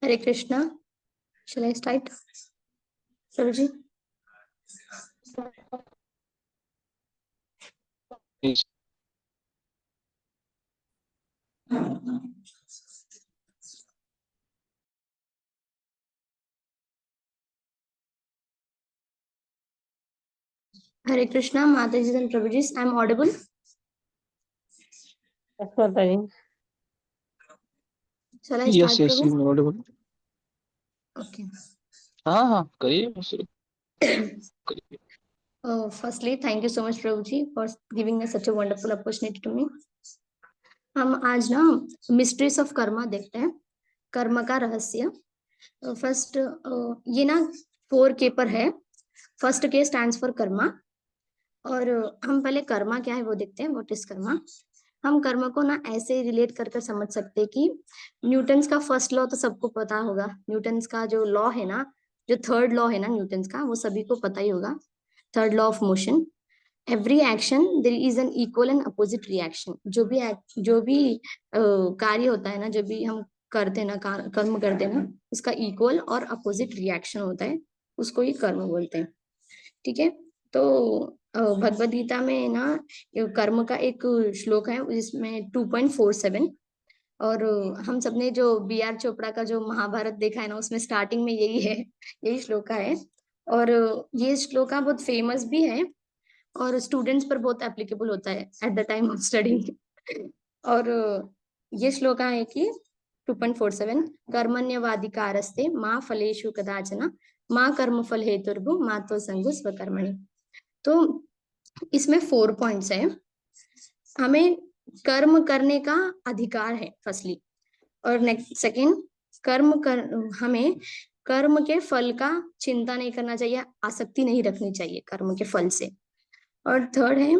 Hare Krishna. Shall I start? Sarojit? Yes. Hare Krishna, Mataji and Prabhuji. I am audible. Yes, Mataji. Shall I start, Yes, Prabhu? you are audible. Okay. हाँ करिए शुरू करिए. Firstly, thank you so much, Prabhuji, for giving me such a wonderful opportunity to me. हम आज ना mysteries of Karma देखते हैं, कर्म का रहस्य. फर्स्ट ये ना 4K पर है. First K stands for Karma. और हम पहले कर्मा क्या है वो देखते हैं. What is Karma? हम कर्म को ना ऐसे रिलेट कर कर समझ सकते हैं कि न्यूटन्स का फर्स्ट लॉ तो सबको पता होगा. न्यूटन्स का जो लॉ है ना, जो थर्ड लॉ है ना न्यूटन्स का, वो सभी को पता ही होगा. Third law of motion. Every action there is an equal and opposite reaction. जो भी कार्य होता है ना, जो भी हम करते हैं ना, कर्म करते हैं ना, उसका इक्वल और अपोजिट रिएक्शन होता है, उसको ही कर्म बोलते हैं. ठीक है. तो भगवद गीता में ना कर्म का एक श्लोक है जिसमें 2.47. और हम सबने जो B.R. चोपड़ा का जो महाभारत देखा है ना, उसमें स्टार्टिंग में यही है, यही श्लोका है. और ये श्लोका बहुत फेमस भी है और स्टूडेंट्स पर बहुत एप्लीकेबल होता है at the time of studying. और ये श्लोका है कि 2.47 कर्मण्यवाधिकारस्ते माँ फलेषु कदाचन माँ कर्म फल हेतुर्भु माँ तो संगु स्वकर्मणि. तो इसमें 4 पॉइंट्स है. हमें कर्म करने का अधिकार है फर्स्टली. और नेक्स्ट सेकेंड, हमें कर्म के फल का चिंता नहीं करना चाहिए, आसक्ति नहीं रखनी चाहिए कर्म के फल से. और थर्ड है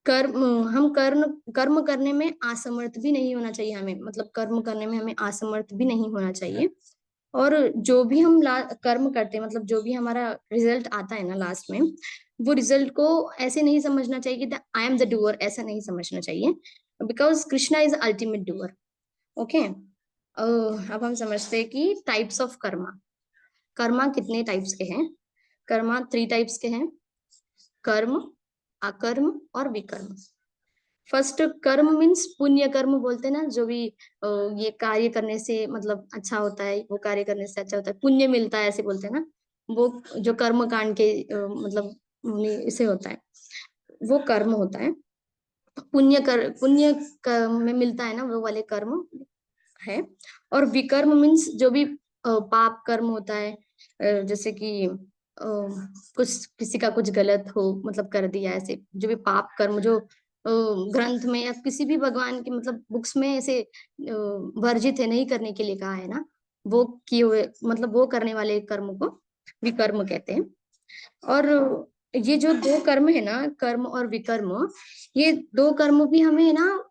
कर्म हम कर्म करने में असमर्थ भी नहीं होना चाहिए हमें. मतलब कर्म करने में हमें असमर्थ भी नहीं होना चाहिए. और जो भी हम कर्म करते हैं, मतलब जो भी हमारा रिजल्ट आता है ना लास्ट में, वो रिजल्ट को ऐसे नहीं समझना चाहिए कि आई एम द डूअर, ऐसा नहीं समझना चाहिए. Because Krishna is ultimate doer. Okay. अब हम समझते हैं कि टाइप्स ऑफ कर्मा. कर्मा कितने टाइप्स के हैं? कर्मा 3 टाइप्स के हैं. कर्म, अकर्म और विकर्म. फर्स्ट कर्म मीन्स पुण्य कर्म बोलते हैं ना, जो भी ये कार्य करने से मतलब अच्छा होता है, वो कार्य करने से अच्छा होता है, पुण्य मिलता है, ऐसे बोलते हैं ना. वो जो कर्म कांड के मतलब इसे होता है, वो कर्म होता है. पुण्य में मिलता है ना, वो वाले कर्म है. और विकर्म मीन्स जो भी पाप कर्म होता है, जैसे कि कुछ किसी का कुछ गलत हो, मतलब कर दिया, ऐसे जो भी पाप कर्म जो ग्रंथ में या किसी भी भगवान की मतलब बुक्स में ऐसे वर्जित है, नहीं करने के लिए कहा है ना, वो किए हुए मतलब वो करने वाले कर्म को विकर्म कहते हैं. और ये जो 2 कर्म है ना, कर्म और विकर्म, ये 2 कर्म भी हमें ना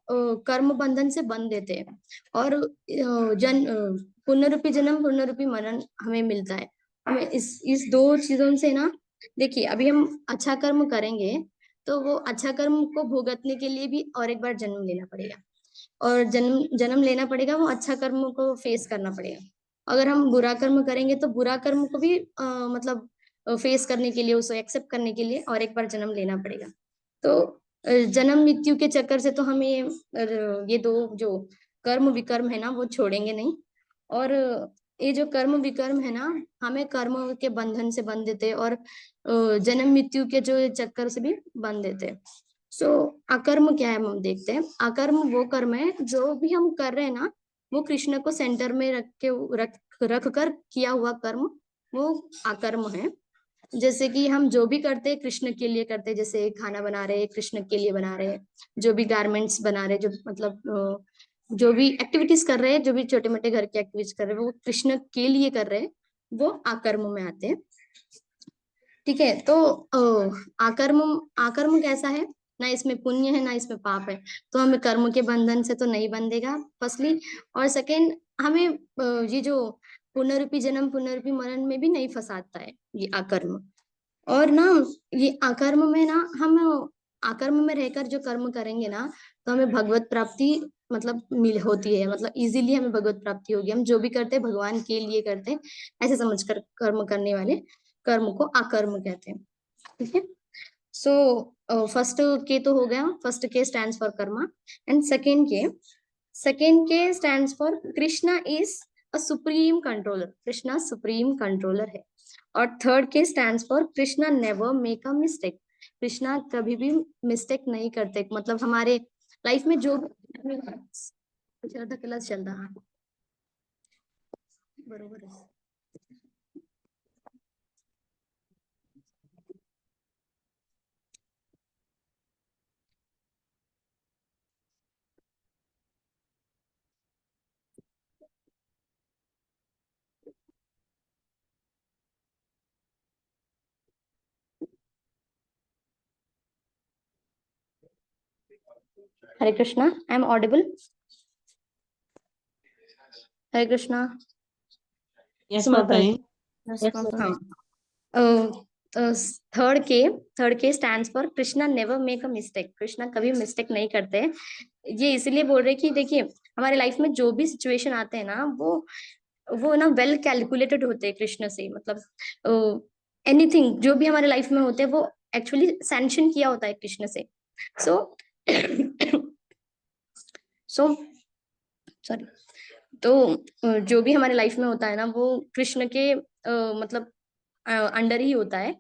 कर्म बंधन से बंध देते हैं. और पुनरुपि जन्म पुनरुपि मरण हमें मिलता है. हमें इस 2 चीजों से ना, देखिए अभी हम अच्छा कर्म करेंगे तो वो अच्छा कर्म को भुगतने के लिए भी और एक बार जन्म लेना पड़ेगा. और जन्म जन्म लेना पड़ेगा, वो अच्छा कर्म को फेस करना पड़ेगा. अगर हम बुरा कर्म करेंगे तो बुरा कर्म को भी मतलब फेस करने के लिए, उसे एक्सेप्ट करने के लिए और एक बार जन्म लेना पड़ेगा. तो जन्म मृत्यु के चक्कर से तो हमें ये 2 जो कर्म विकर्म है ना, वो छोड़ेंगे नहीं. और ये जो कर्म विकर्म है ना, हमें कर्म के बंधन से बंध देते हैं और जन्म मृत्यु के जो चक्कर से भी बंध देते हैं. सो अकर्म क्या है हम देखते हैं. अकर्म वो कर्म है जो भी हम कर रहे हैं ना, वो कृष्ण को सेंटर में रख कर किया हुआ कर्म, वो अकर्म है. जैसे कि हम जो भी करते हैं कृष्ण के लिए करते हैं. जैसे खाना बना रहे हैं, कृष्ण के लिए बना रहे हैं. जो भी गारमेंट्स बना रहे हैं, जो मतलब जो भी एक्टिविटीज कर रहे हैं, जो भी छोटे मोटे घर की एक्टिविटीज कर रहे हैं, वो कृष्ण के लिए कर रहे हैं, वो आकर्म में आते हैं. ठीक है. तो आकर्म आकर्म कैसा है? ना इसमें पुण्य है ना इसमें पाप है, तो हमें कर्म के बंधन से तो नहीं बंधेगा फर्स्टली. और सेकेंड, हमें ये जो पुनरुपि जन्म पुनरुपि मरण में भी नहीं फंसाता है ये अकर्म. और ना ये अकर्म में ना हम आकर्म में रहकर जो कर्म करेंगे ना, तो हमें भगवत प्राप्ति मतलब मिल होती है, मतलब इजीली हमें भगवत प्राप्ति होगी। हम जो भी करते हैं भगवान के लिए करते हैं, ऐसे समझकर कर्म करने वाले कर्म को आकर्म कहते हैं। ठीक है। सो फर्स्ट के तो हो गया, first K stands for karma, and second K stands for Krishna is a supreme controller, Krishna supreme controller है। और third K stands for Krishna never make a mistake, Krishna कभी भी मिस्टेक नहीं करते, मतलब हमारे लाइफ में जो धकेला चल रहा है बरोबर है। Hare Krishna, I am audible? Hare Krishna. Yes माताजी। हाँ, third K stands for Krishna never make a mistake, Krishna कभी मिस्टेक नहीं करते हैं। ये इसलिए बोल रहे कि देखिए हमारे लाइफ में जो भी सिचुएशन आते हैं ना, वो ना वेल कैलकुलेटेड होते हैं कृष्ण से, मतलब एनीथिंग जो भी हमारे लाइफ में होते हैं वो एक्चुअली सैंक्शन किया होता है कृष्ण से। सो सो सॉरी। तो जो भी हमारे लाइफ में होता है ना, वो कृष्ण के मतलब अंडर ही होता है,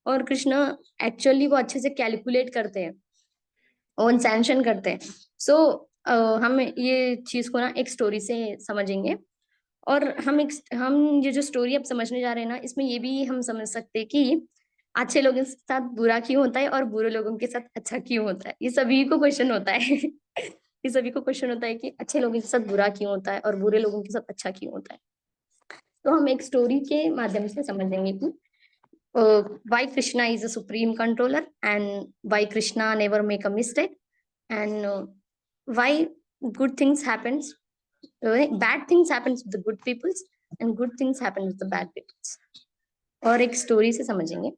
और कृष्ण एक्चुअली वो अच्छे से कैलकुलेट करते हैं और सैंक्शन करते हैं। सो हम ये चीज को ना एक स्टोरी से समझेंगे, और हम ये जो स्टोरी अब समझने जा रहे हैं ना, इसमें ये भी हम समझ सकते हैं कि अच्छे लोगों के साथ बुरा क्यों होता है और बुरे लोगों के साथ अच्छा क्यों होता है। ये सभी को क्वेश्चन होता है ये सभी को क्वेश्चन होता है कि अच्छे लोगों के साथ बुरा क्यों होता है और बुरे लोगों के साथ अच्छा क्यों होता है। तो हम एक स्टोरी के माध्यम से समझेंगे कि why Krishna is a supreme controller, and why Krishna never make a mistake, and why good things happens, bad things happens with the good peoples, and good things happen with the bad peoples। और एक story से समझेंगे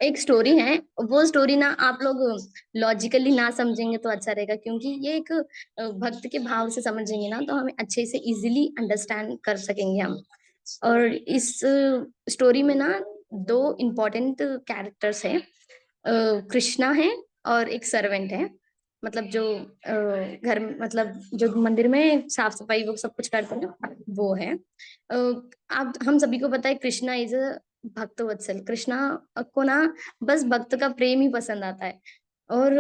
एक story है, वो story ना आप लोग लॉजिकली ना समझेंगे तो अच्छा रहेगा, क्योंकि ये एक भक्त के भाव से समझेंगे ना तो हमें अच्छे से इजीली अंडरस्टैंड कर सकेंगे हम। और इस स्टोरी में ना दो इम्पोर्टेंट कैरेक्टर्स हैं, कृष्णा है और एक सर्वेंट है, मतलब जो घर मतलब जो मंदिर में साफ सफाई वो सब कुछ करते हैं ना, वो है। आप हम सभी को पता है कृष्णा इज भक्त वत्सल, कृष्णा को ना बस भक्त का प्रेम ही पसंद आता है। और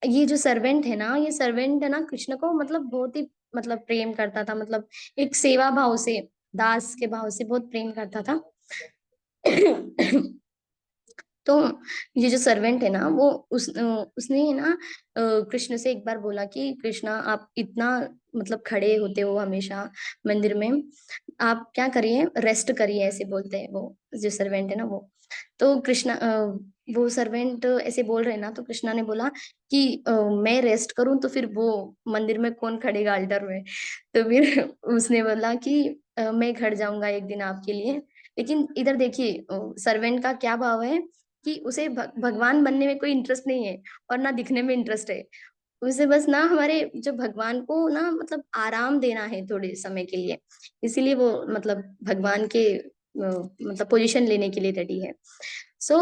ये जो सर्वेंट है ना, ये सर्वेंट है ना कृष्ण को मतलब बहुत ही मतलब प्रेम करता था, मतलब एक सेवा भाव से, दास के भाव से बहुत प्रेम करता था तो ये जो सर्वेंट है ना, वो उसने है ना कृष्ण से एक बार बोला कि कृष्णा आप इतना मतलब खड़े होते हो हमेशा मंदिर में, आप क्या करिए रेस्ट करिए, ऐसे बोलते हैं वो जो सर्वेंट है ना वो। तो कृष्णा वो सर्वेंट ऐसे बोल रहे हैं ना, तो कृष्णा ने बोला कि मैं रेस्ट करूं तो फिर वो मंदिर में कौन खड़ेगा अल्टर में। तो फिर उसने बोला कि मैं घर जाऊंगा एक दिन आपके लिए। लेकिन इधर देखिए सर्वेंट का क्या भाव है कि उसे भगवान बनने में कोई इंटरेस्ट नहीं है और ना दिखने में इंटरेस्ट है। उसे बस ना हमारे जो भगवान को ना मतलब आराम देना है थोड़े समय के लिए, इसीलिए वो मतलब भगवान के मतलब पोजीशन लेने के लिए रेडी है। सो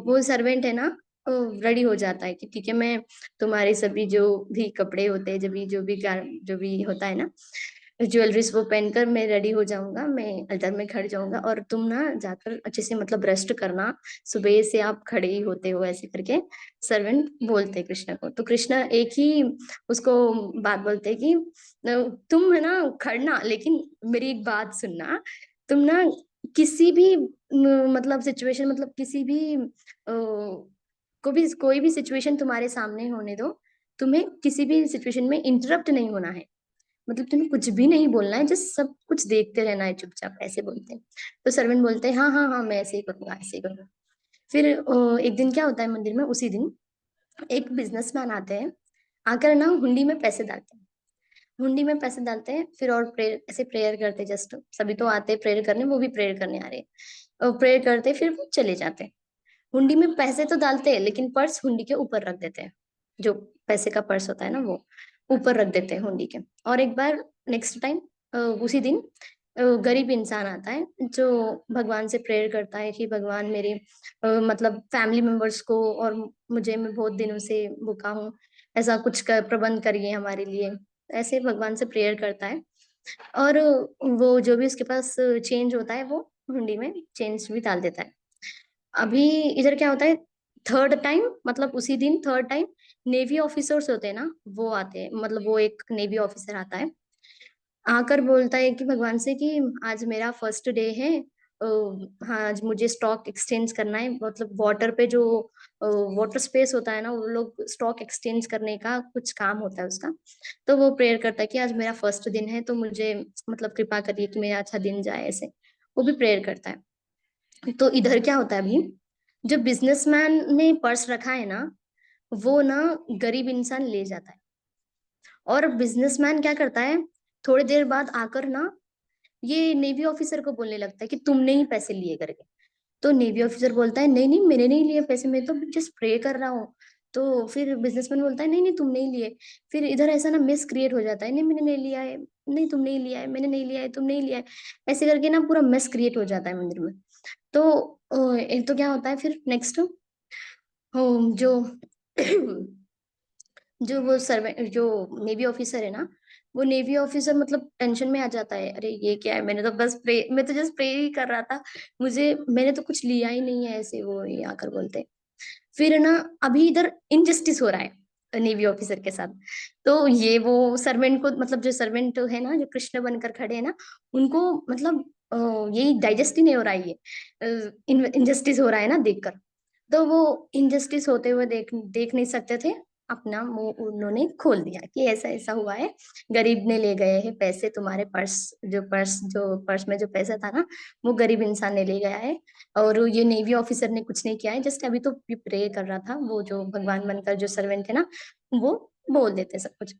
वो सर्वेंट है ना रेडी हो जाता है कि ठीक है, मैं तुम्हारे सभी जो भी कपड़े होते हैं, जो भी होता है ना ज्वेलरीज, वो पहनकर मैं रेडी हो जाऊंगा, मैं अल्टर में खड़ जाऊंगा, और तुम ना जाकर अच्छे से मतलब रेस्ट करना, सुबह से आप खड़े ही होते हो, ऐसे करके सर्वेंट बोलते हैं कृष्ण को। तो कृष्ण एक ही उसको बात बोलते हैं कि तुम है ना खड़ना, लेकिन मेरी एक बात सुनना, तुम ना किसी भी मतलब सिचुएशन, मतलब किसी भी कोई भी सिचुएशन तुम्हारे सामने होने दो, तुम्हें किसी भी सिचुएशन में इंटरप्ट नहीं होना है, मतलब तुम्हें कुछ भी नहीं बोलना है, जस्ट सब कुछ देखते रहना है चुपचाप, ऐसे बोलते हैं। तो सर्वेंट बोलते हैं हाँ हाँ हाँ मैं ऐसे ही करूंगा, ऐसे ही करूंगा। फिर एक दिन क्या होता है मंदिर में, उसी दिन एक बिजनेसमैन आते हैं, आकर ना हुंडी में पैसे डालते हैं, हुंडी में पैसे डालते हैं, फिर और प्रेयर ऐसे प्रेयर करते, जस्ट सभी तो आते हैं प्रेयर करने, वो भी प्रेयर करने आ रहे हैं, प्रेयर करते फिर वो चले जाते हैं। हुंडी में पैसे तो डालते हैं लेकिन पर्स हुंडी के ऊपर रख देते हैं, जो पैसे का पर्स होता है ना वो ऊपर रख देते हैं हुंडी के। और एक बार नेक्स्ट टाइम उसी दिन गरीब इंसान आता है जो भगवान से प्रेयर करता है कि भगवान मेरे मतलब फैमिली मेंबर्स को और मुझे, मैं बहुत दिनों से भूखा हूँ, ऐसा कुछ कर प्रबंध करिए हमारे लिए। ऐसे भगवान से प्रेयर करता है और वो जो भी उसके पास चेंज होता है वो हुंडी में चेंज भी डाल देता है। अभी इधर क्या होता है, थर्ड टाइम मतलब उसी दिन थर्ड टाइम नेवी ऑफिसर्स होते हैं ना वो आते हैं, मतलब वो एक नेवी ऑफिसर आता है, आकर बोलता है कि भगवान से कि आज मेरा फर्स्ट डे है, हाँ आज मुझे स्टॉक एक्सचेंज करना है, मतलब वाटर पे जो वाटर स्पेस होता है ना वो लोग स्टॉक एक्सचेंज करने का कुछ काम होता है उसका। तो वो प्रेयर करता है कि आज मेरा फर्स्ट दिन है तो मुझे मतलब कृपा करिए कि मेरा अच्छा दिन जाए, ऐसे वो भी प्रेयर करता है। तो इधर क्या होता है अभी, जो बिजनेसमैन ने पर्स रखा है ना वो ना गरीब इंसान ले जाता है, और बिजनेसमैन क्या करता है, थोड़ी देर बाद आकर ना ये नेवी ऑफिसर को बोलने लगता है कि तुमने ही पैसे लिए करके। तो नेवी ऑफिसर बोलता है नहीं नहीं मैंने नहीं लिए पैसे, मैं तो जस्ट प्रे कर रहा हूँ। तो फिर बिजनेसमैन बोलता है नहीं नहीं तुम नहीं लिए। फिर इधर ऐसा ना मिस क्रिएट हो जाता है, नहीं मैंने नहीं लिया है, नहीं तुम नहीं लिया है, मैंने नहीं लिया है, तुम नहीं लिया है, ऐसे करके ना पूरा मिस क्रिएट हो जाता है मंदिर में। तो एक तो क्या होता है फिर नेक्स्ट, जो जो वो सर्वेंट जो नेवी ऑफिसर है ना, वो नेवी ऑफिसर मतलब टेंशन में आ जाता है, अरे ये क्या है, मैंने तो बस प्रे, मैं तो जस्ट प्रे ही कर रहा था, मुझे मैंने तो कुछ लिया ही नहीं है, ऐसे वो ये आकर बोलते हैं। फिर ना अभी इधर इनजस्टिस हो रहा है नेवी ऑफिसर के साथ। तो ये वो सर्वेंट को मतलब जो सर्वेंट है ना जो कृष्ण बनकर खड़े हैं ना उनको मतलब यही डाइजेस्ट ही नहीं हो रहा है, ये इनजस्टिस हो रहा है ना देखकर। तो वो इनजस्टिस होते हुए देख देख नहीं सकते थे, अपना मुंह उन्होंने खोल दिया कि ऐसा ऐसा हुआ है, गरीब ने ले गए हैं पैसे, तुम्हारे पर्स में जो पैसा था ना वो गरीब इंसान ने ले गया है। और ये नेवी ऑफिसर ने कुछ नहीं किया है, जस्ट अभी तो प्रे कर रहा था, वो जो भगवान बनकर जो सर्वेंट थे ना वो बोल देते सब कुछ।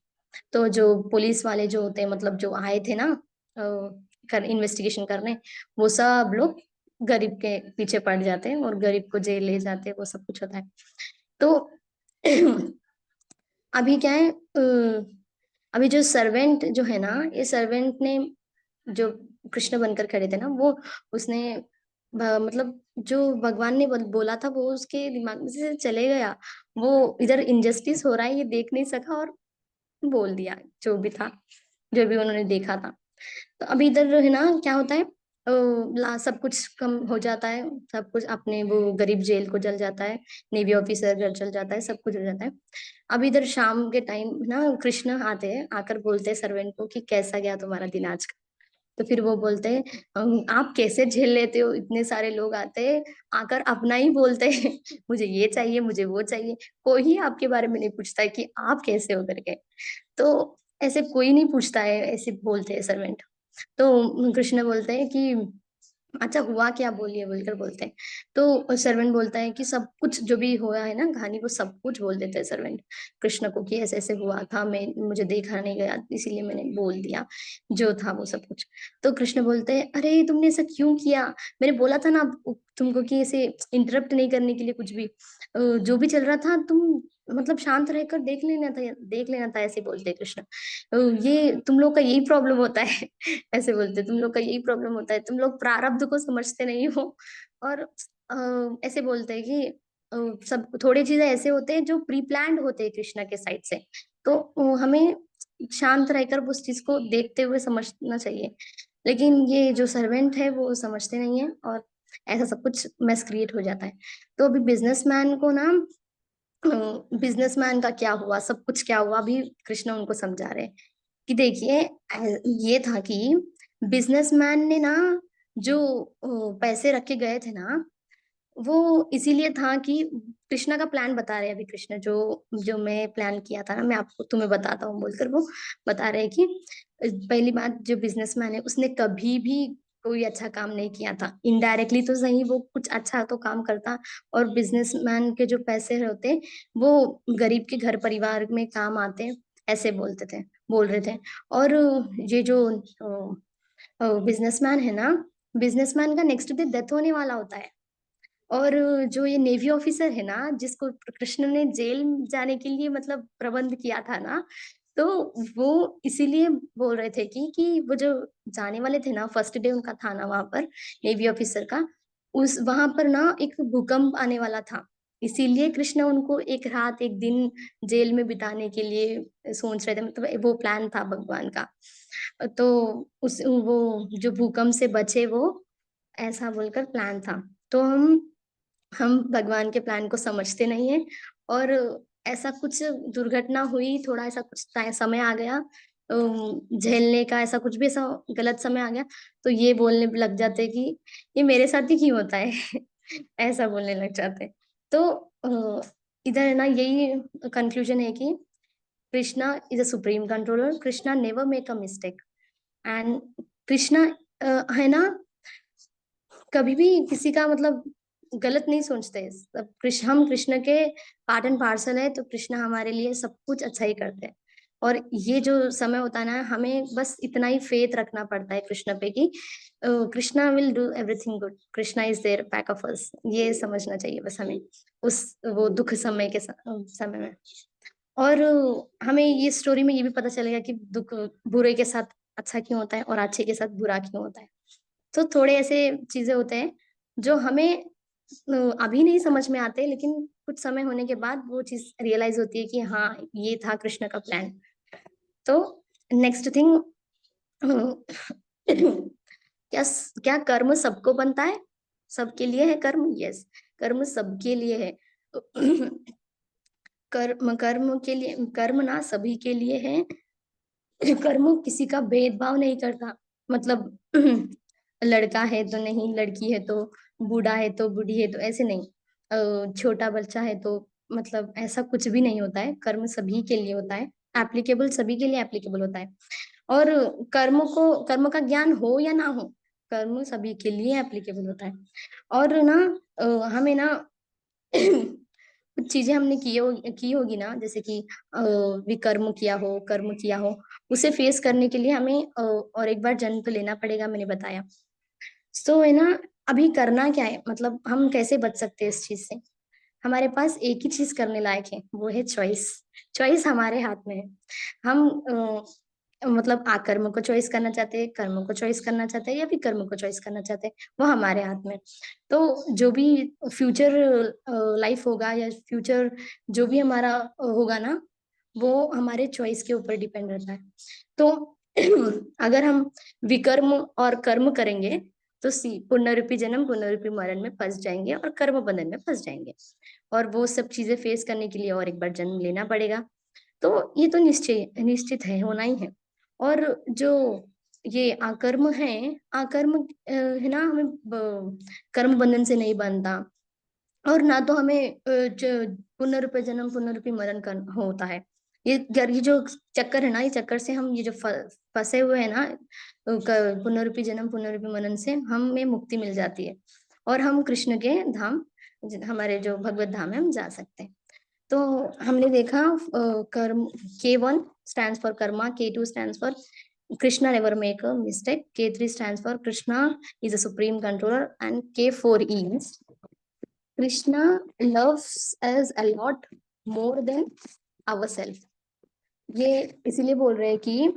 तो जो पुलिस वाले जो होते हैं मतलब जो आए थे ना कर इन्वेस्टिगेशन करने, वो सब लोग गरीब के पीछे पड़ जाते हैं और गरीब को जेल ले जाते हैं, वो सब कुछ होता है। तो अभी क्या है, अभी जो सर्वेंट जो है ना, ये सर्वेंट ने जो कृष्ण बनकर खड़े थे ना वो उसने मतलब जो भगवान ने बोला था वो उसके दिमाग में से चले गया। वो इधर इनजस्टिस हो रहा है ये देख नहीं सका और बोल दिया जो भी था, जो भी उन्होंने देखा था। तो अभी इधर है ना क्या होता है, सब कुछ कम हो जाता है, सब कुछ अपने वो गरीब जेल को जल जाता है, नेवी ऑफिसर घर चल जाता है, सब कुछ हो जाता है। अब इधर शाम के टाइम ना कृष्ण आते हैं, आकर बोलते हैं सर्वेंट को कि कैसा गया तुम्हारा दिन आज का। तो फिर वो बोलते हैं आप कैसे झेल लेते हो, इतने सारे लोग आते हैं आकर अपना ही बोलते हैं मुझे ये चाहिए मुझे वो चाहिए, कोई ही आपके बारे में नहीं पूछता है कि आप कैसे हो करके। तो ऐसे कोई नहीं पूछता है, ऐसे बोलते हैं सर्वेंट। तो कृष्ण बोलते हैं कि अच्छा हुआ क्या बोलिए बोलकर बोलते हैं। तो सर्वेंट बोलता है कि सब कुछ जो भी हुआ है ना कहानी वो सब कुछ बोल देते हैं सर्वेंट कृष्ण को कि ऐसे ऐसे हुआ था, मैं मुझे देखा नहीं गया इसीलिए मैंने बोल दिया जो था वो सब कुछ। तो कृष्ण बोलते हैं अरे तुमने ऐसा क्यों किया, मैंने बोला था ना तुमको कि ऐसे इंटरप्ट नहीं करने के लिए कुछ भी, जो भी चल रहा था तुम मतलब शांत रहकर देख लेना था, ऐसे बोलते हैं कृष्ण। ये तुम लोग का यही प्रॉब्लम होता है ऐसे बोलते तुम लोग का यही प्रॉब्लम होता है, तुम लोग प्रारब्ध को समझते नहीं हो। और ऐसे बोलते हैं कि सब थोड़ी चीजें ऐसे होते हैं जो प्री प्लान्ड होते हैं कृष्णा के साइड से। तो हमें शांत रहकर उस चीज को देखते हुए समझना चाहिए, लेकिन ये जो सर्वेंट है वो समझते नहीं है और ऐसा सब कुछ मैस क्रिएट हो जाता है। तो अभी बिजनेसमैन को ना बिजनेसमैन का क्या हुआ सब कुछ क्या हुआ अभी कृष्णा उनको समझा रहे हैं कि देखिए ये था कि बिजनेसमैन ने ना जो पैसे रखे गए थे ना वो इसीलिए था कि कृष्णा का प्लान बता रहे हैं अभी कृष्णा जो जो मैं प्लान किया था ना मैं आपको तुम्हें बताता हूँ बोलकर वो बता रहे हैं कि पहली बात जो बिजनेसमैन है उसने कभी भी कोई अच्छा काम नहीं किया था, इनडायरेक्टली तो सही वो कुछ अच्छा तो काम करता। और बिजनेसमैन के जो पैसे होते वो गरीब के घर परिवार में काम आते, ऐसे बोल रहे थे। और ये जो बिजनेसमैन है ना, बिजनेसमैन का नेक्स्ट डे डेथ होने वाला होता है। और जो ये नेवी ऑफिसर है ना, जिसको कृष्ण ने जेल जाने के लिए मतलब प्रबंध किया था ना, तो वो इसीलिए बोल रहे थे कि वो जो जाने वाले थे ना, फर्स्ट डे उनका था ना वहां पर, नेवी ऑफिसर का, उस वहां पर ना एक भूकंप आने वाला था। इसीलिए कृष्ण उनको एक रात एक दिन जेल में बिताने के लिए सोच रहे थे, मतलब वो प्लान था भगवान का। तो उस वो जो भूकंप से बचे वो, ऐसा बोलकर प्लान था। तो हम भगवान के प्लान को समझते नहीं है, और ऐसा कुछ दुर्घटना हुई, थोड़ा ऐसा कुछ समय आ गया झेलने का, ऐसा कुछ भी ऐसा गलत समय आ गया, तो ये बोलने लग जाते कि ये मेरे साथ ही क्यों होता है ऐसा बोलने लग जाते। तो इधर है ना, यही कंक्लूजन है कि Krishna is a supreme controller, Krishna never make a mistake, and Krishna है ना, कभी भी किसी का मतलब गलत नहीं सोचते। सब कृष्ण, हम कृष्ण के पार्ट एंड पार्सल है, तो कृष्ण हमारे लिए सब कुछ अच्छा ही करते हैं। और ये जो समय होता है ना, हमें बस इतना ही फेथ रखना पड़ता है कृष्ण पे कि Krishna will do everything good, Krishna is there back of us, ये समझना चाहिए बस हमें उस वो दुख समय के समय में। और हमें ये स्टोरी में ये भी पता चलेगा कि दुख बुरे के साथ अच्छा क्यों होता है और अच्छे के साथ बुरा क्यों होता है। तो थोड़े ऐसे चीजें होते हैं जो हमें अभी नहीं समझ में आते, लेकिन कुछ समय होने के बाद वो चीज रियलाइज होती है कि हाँ, ये था कृष्ण का प्लान। तो नेक्स्ट थिंग, क्या क्या कर्म सबको बनता है? सबके लिए है कर्म? यस, कर्म सबके लिए है। कर्म कर्म के लिए, कर्म ना सभी के लिए है। कर्म किसी का भेदभाव नहीं करता, मतलब लड़का है तो नहीं, लड़की है तो, बूढ़ा है तो बूढ़ी है तो, ऐसे नहीं। छोटा बच्चा है तो, मतलब ऐसा कुछ भी नहीं होता है। कर्म सभी के लिए होता है, एप्लीकेबल सभी के लिए एप्लीकेबल होता है। और कर्म का ज्ञान हो या ना हो, कर्म सभी के लिए एप्लीकेबल होता है। और ना हमें ना कुछ चीजें हमने की होगी ना, जैसे कि विकर्म किया हो, कर्म किया हो, उसे फेस करने के लिए हमें और एक बार जन्म तो लेना पड़ेगा, मैंने बताया। सो है ना, अभी करना क्या है, मतलब हम कैसे बच सकते हैं इस चीज से? हमारे पास एक ही चीज करने लायक है, वो है चॉइस। चॉइस हमारे हाथ में है। हम मतलब आकर्म को चॉइस करना चाहते हैं, कर्म को चॉइस करना चाहते हैं, या फिर कर्म को चॉइस करना चाहते हैं, वो हमारे हाथ में। तो जो भी फ्यूचर लाइफ होगा, या फ्यूचर जो भी हमारा होगा ना, वो हमारे चॉइस के ऊपर डिपेंड रहता है। तो अगर हम विकर्म और कर्म करेंगे, तो सी पुनरुपि जन्म पुनरुपि मरण में फंस जाएंगे, और कर्म बंधन में फंस जाएंगे, और वो सब चीजें फेस करने के लिए और एक बार जन्म लेना पड़ेगा। तो ये तो निश्चित है, होना ही है। और जो ये आकर्म है, आकर्म है ना, हमें कर्म बंधन से नहीं बनता, और ना तो हमें पुनरुपि जन्म पुनरुपि मरण कर होता है। ये जो चक्कर है ना, ये चक्कर से हम, ये जो फंसे हुए हैं ना, पुनरुपि जन्म पुनरुपि मरण से हमें मुक्ति मिल जाती है, और हम कृष्ण के धाम, हमारे जो भगवत धाम है, हम जा सकते हैं। तो हमने देखा कर्म, K1 stands for Karma, K2 stands for Krishna never make a mistake, K3 stands for Krishna is a supreme controller, and K4 is Krishna loves us a lot more than ourselves। ये इसीलिए बोल रहे हैं कि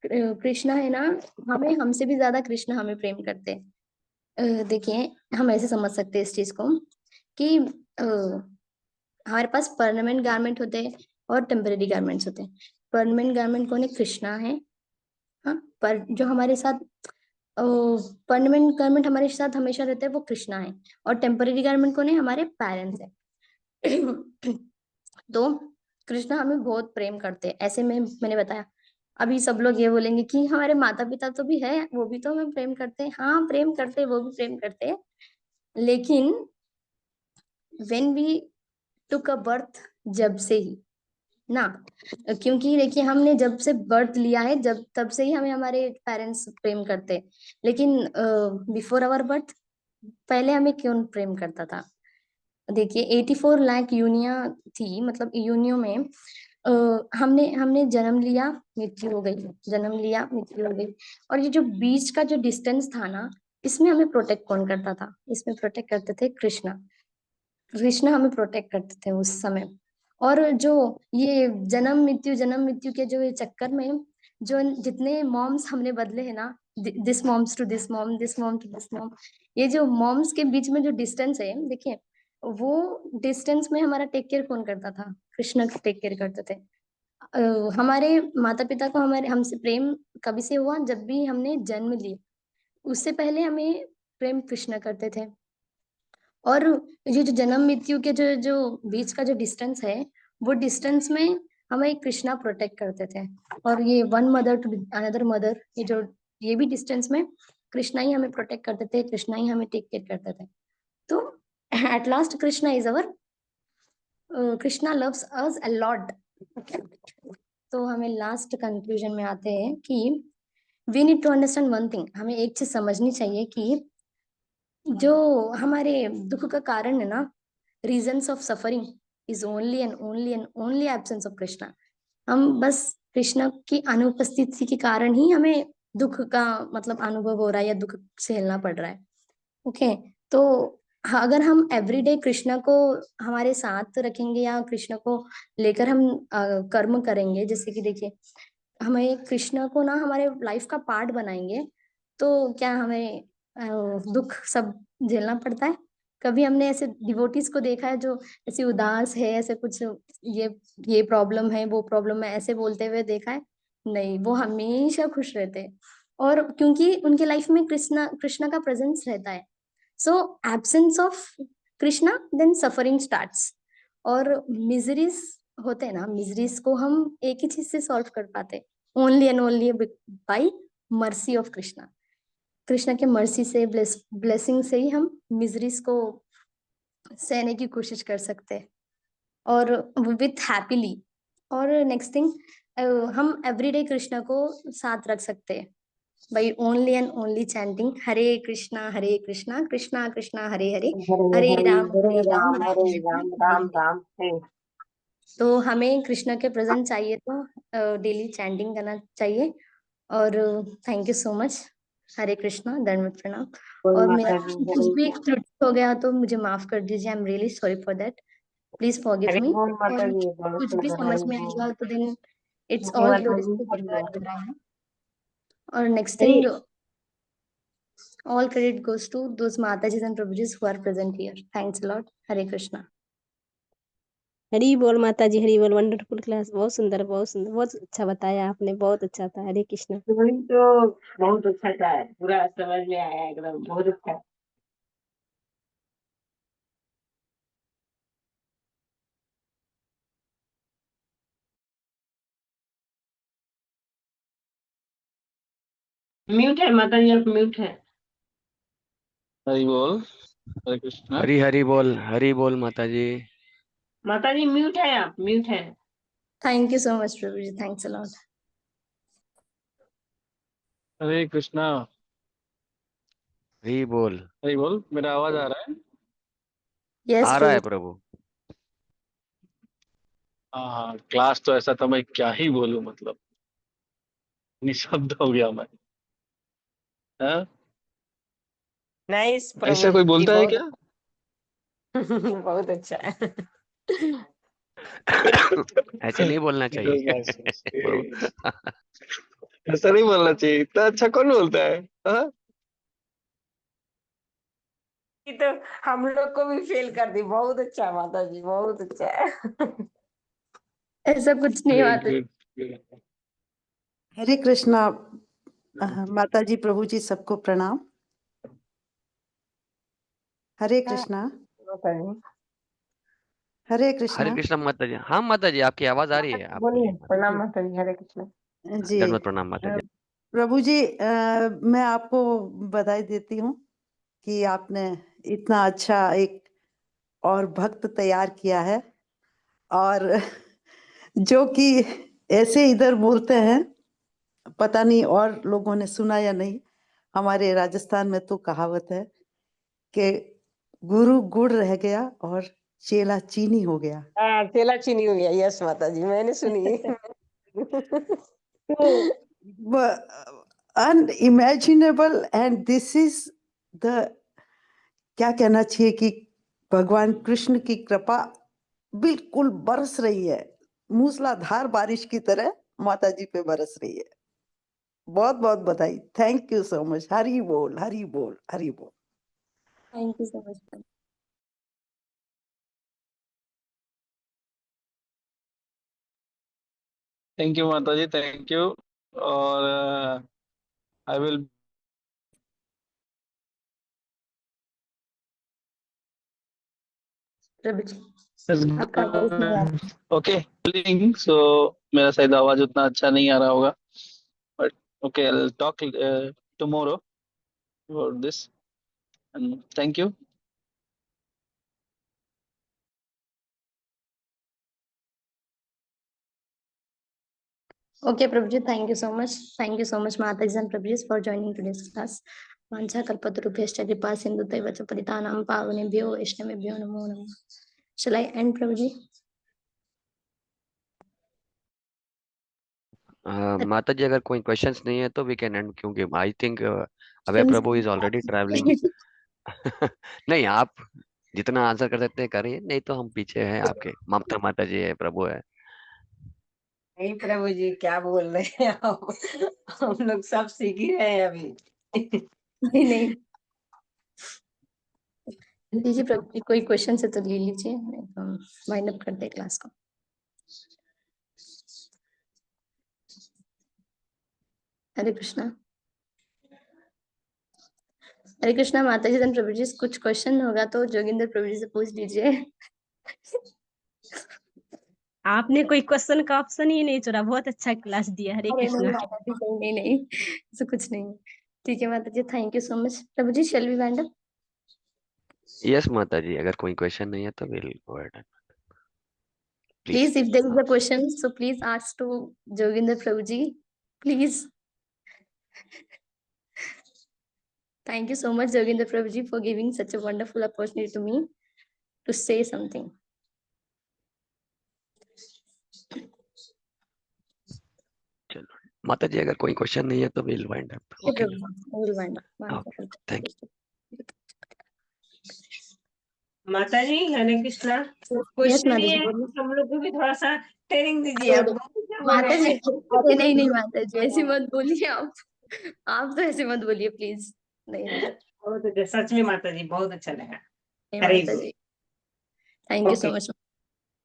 कृष्णा है ना, हमें हमसे भी ज्यादा कृष्ण हमें प्रेम करते हैं। देखिए, हम ऐसे समझ सकते हैं इस चीज को कि हमारे पास परमानेंट गारमेंट होते हैं और टेम्परेरी गारमेंट्स होते हैं। परमानेंट गारमेंट कौन है? कृष्णा है। हाँ, पर जो हमारे साथ परमानेंट गारमेंट हमारे साथ हमेशा रहते हैं, वो कृष्णा है। और टेम्परेरी गारमेंट कौन है? हमारे पेरेंट्स है। तो कृष्णा हमें बहुत प्रेम करते हैं, ऐसे में मैंने बताया। अभी सब लोग ये बोलेंगे कि हमारे माता पिता तो भी है, वो भी तो हमें प्रेम करते हैं। हाँ, प्रेम करते हैं, वो भी प्रेम करते हैं, लेकिन when we took a birth, जब से ही ना, क्योंकि देखिए, हमने जब से बर्थ लिया है, जब तब से ही हमें हमारे पेरेंट्स प्रेम करते हैं। लेकिन बिफोर आवर बर्थ, पहले हमें कौन प्रेम करता था? देखिए, 84 लाख यूनिया थी, मतलब यूनियो में हमने हमने जन्म लिया, मृत्यु हो गई, जन्म लिया, मृत्यु हो गई। और ये जो बीच का जो डिस्टेंस था ना, इसमें हमें प्रोटेक्ट कौन करता था? इसमें प्रोटेक्ट करते थे कृष्णा। कृष्ण हमें प्रोटेक्ट करते थे उस समय। और जो ये जन्म मृत्यु के जो ये चक्कर में जो जितने मॉम्स हमने बदले हैं ना, this moms to this mom, this mom to this mom, ये जो मॉम्स के बीच में जो डिस्टेंस है, देखिए वो डिस्टेंस में हमारा टेक केयर कौन करता था? कृष्ण टेक केयर करते थे। हमारे माता पिता को हमारे हमसे प्रेम कभी से हुआ? जब भी हमने जन्म लिया, उससे पहले हमें प्रेम कृष्ण करते थे। और ये जो जन्म मृत्यु के जो जो बीच का जो डिस्टेंस है, वो डिस्टेंस में हमें कृष्णा प्रोटेक्ट करते थे। और ये one mother to another mother, ये भी डिस्टेंस में कृष्णा ही हमें प्रोटेक्ट करते थे, कृष्णा ही हमें टेक केयर करते थे। तो at last Krishna is our, Krishna loves us a lot. तो हमें लास्ट कंक्लूजन में आते हैं कि we need to understand one thing, हमें एक चीज समझनी चाहिए कि जो हमारे दुख का कारण है ना, reasons of suffering is only absence of Krishna. हम बस कृष्ण की अनुपस्थिति के कारण ही हमें दुख का मतलब अनुभव हो रहा है या दुख झेलना पड़ रहा है। ओके, तो अगर हम एवरीडे कृष्ण को हमारे साथ रखेंगे या कृष्ण को लेकर हम कर्म करेंगे, जैसे कि देखिए हमें कृष्ण को ना हमारे लाइफ का पार्ट बनाएंगे, तो क्या हमें दुख सब झेलना पड़ता है? कभी हमने ऐसे डिवोटीज को देखा है जो ऐसे उदास है, ऐसे कुछ ये ये प्रॉब्लम है, वो प्रॉब्लम है, ऐसे बोलते हुए देखा है? नहीं, वो हमेशा खुश रहते हैं। और क्योंकि उनके लाइफ में कृष्णा कृष्णा का प्रेजेंस रहता है। So absence of Krishna then suffering starts. और मिजरीज होते हैं ना, मिजरीज को हम एक ही चीज से सॉल्व कर पाते, only and only by mercy of Krishna. Krishna के मर्सी से, ब्लेसिंग से ही हम मिजरीज को सहने की कोशिश कर सकते हैं, और विथ हैप्पीली। और नेक्स्ट थिंग, हम एवरीडे कृष्णा को साथ रख सकते हैं by only and only chanting Hare Krishna Krishna Krishna Hare Hare, Hare Hare Hare Ram Hare Hare Ram Ram Ram Hare Ram Ram Hare Ram Hare। Ram हरे। तो हमें कृष्ण के प्रेजेंट चाहिए, तो डेली चैंटिंग करना चाहिए। और थैंक यू सो मच। हरे कृष्णा, दंडवत प्रणाम। बोल और मेरा माता दी कुछ हरे भी त्रुटि हो गया तो मुझे माफ कर दीजिए, I am really sorry for that, please forgive Hare me. बोल माता और दी बोलो कुछ भी सुंदर समझ हरे में बोल आएगा तो देन इट्स हरे ऑल माता दी ग्लोरी हरे टू बोल नारायण। और next Hare thing, all credit goes to those Matajis and Prabhujis who are present here. Thanks a lot. Hare Krishna. हरी बोल माता जी हरी बोल। वंडरफुल क्लास, बहुत सुंदर बहुत सुंदर, बहुत अच्छा बताया आपने, बहुत अच्छा था। हरे कृष्णा। वही तो बहुत अच्छा था, पूरा समझ में आया एकदम, बहुत अच्छा। म्यूट है माता जी, आप म्यूट है। हरि बोल। हरे कृष्णा। हरी बोल माता जी। माता जी म्यूट है, आप म्यूट है। Thank you so much, Prabhuji. Thanks a lot. हरे कृष्णा। हरी बोल। हरि बोल। मेरा आवाज आ रहा है? Yes, आ रहा है Prabhuji. प्रभु। हाँ हाँ, क्लास तो ऐसा था, मैं क्या ही बोलूं, मतलब निशब्द हो गया मैं। हाँ? नाइस ऐसा प्रभु कोई जी, बोलता है बहुत क्या? बहुत अच्छा है। ऐसे नहीं बोलना चाहिए प्रभु। ऐसा नहीं बोलना चाहिए, इतना अच्छा कौन बोलता है? हाँ? ये तो हम लोग को भी फेल कर दी। बहुत अच्छा माता जी, बहुत अच्छा। ऐसा कुछ नहीं गुड बात है। गुड। हरे कृष्णा। माता जी प्रभु जी सबको प्रणाम। हरे कृष्णा। माता जी हरे हरे कृष्णा कृष्णा माता जी। हाँ माता जी, आपकी आवाज आ रही है, आप बोलिए। बोलिए माता प्रणाम जी माता जी, हरे कृष्ण। जी। जी। दंडवत प्रणाम माता जी। प्रभु जी, मैं आपको बधाई देती हूँ कि आपने इतना अच्छा एक और भक्त तैयार किया है, और जो कि ऐसे इधर बोलते हैं, पता नहीं और लोगों ने सुना या नहीं। हमारे राजस्थान में तो कहावत है कि गुरु गुड़ रह गया और चेला चीनी हो गया। हाँ, चेला चीनी हो गया। यस माता जी, मैंने सुनी। तो unimaginable, and this is the, क्या कहना चाहिए कि भगवान कृष्ण की कृपा बिल्कुल बरस रही है, मूसलाधार बारिश की तरह माता जी पे बरस रही है। बहुत बहुत बधाई। Thank you so much. Hari बोल, हरि बोल, हरि बोल। Thank you so much. Thank you माता जी, थैंक यू। और आई विल प्रभु जी आपका आवाज नहीं आ रहा। ओके। सो मेरा शायद आवाज उतना अच्छा नहीं आ रहा होगा, but okay, I will talk tomorrow about this, and thank you. Okay, Prabhuji, thank you so much. Thank you so much, Mataji and Prabhuji, for joining today's class. Vancha kalpatarubhyascha kripa sindhutaivacha paritanam pavanebhyo vaishnavebhyo namo namah. Shall I end, Prabhuji? माता जी अगर कोई questions नहीं है तो we can and, क्योंकि I think Abhay Prabhu is already travelling. नहीं, आप जितना आंसर कर सकते हैं करिए, नहीं तो हम पीछे हैं आपके। ममता माता जी है, प्रभु है। नहीं प्रभु जी, क्या बोल रहे हैं आप? हम लोग सब सीख ही रहे हैं अभी। नहीं लीजिए प्रभु, कोई क्वेश्चन है तो ले लीजिए, नहीं तो हम वाइंड अप करते हैं क्लास को। हरे कृष्णा। हरे कृष्णा माता जी, प्रभु जी कुछ क्वेश्चन होगा तो जोगिंदर प्रभु जी से पूछ लीजिए। आपने कोई क्वेश्चन का ऑप्शन ही नहीं छोड़ा, बहुत अच्छा क्लास दिया। हरे अरे नहीं कृष्णा। माता जी, नहीं ऐसा कुछ नहीं। ठीक है माता जी, थैंक यू सो मच। प्रभु जी shall we wind up? Yes माता जी, अगर कोई क्वेश्चन नहीं है तो will go ahead. Please, if there is a question, so please ask to Joginder Prabhuji. Please. Thank you so much, Joginder Prabhuji, for giving such a wonderful opportunity to me to say something. चलो माता जी, अगर कोई question नहीं है तो will wind up. Okay, okay, Prabhuji, I will wind up. Thank माता जी हरे Krishna. Yes, question माता ही जी है, बोलिए। हम लोग को भी थोड़ा सा ट्रेनिंग दीजिए। आप अरे बहुत अच्छा बोल माता रहे जी, हैं। अरे नहीं माता जी, ऐसी मत बोलिए आप तो ऐसे मत बोलिए प्लीज। नहीं बहुत अच्छा, सच में माता जी बहुत अच्छा लगा। नहीं हरे माता बोल। जी, thank you so okay. Much.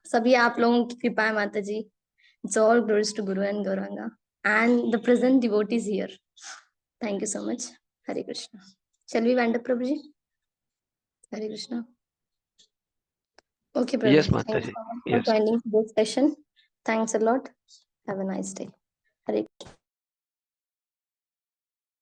सभी आप लोगों की कृपा है माता जी। It's all glories to Guru and Gauranga and the present devotees here. Thank you so much. Hare Krishna. Shall we wind up, Prabhuji? Hare Krishna. Okay, yes Prabhuji. माता Thanks जी, for yes. joining this session. Thanks a lot. Have a nice day. Hare Krishna.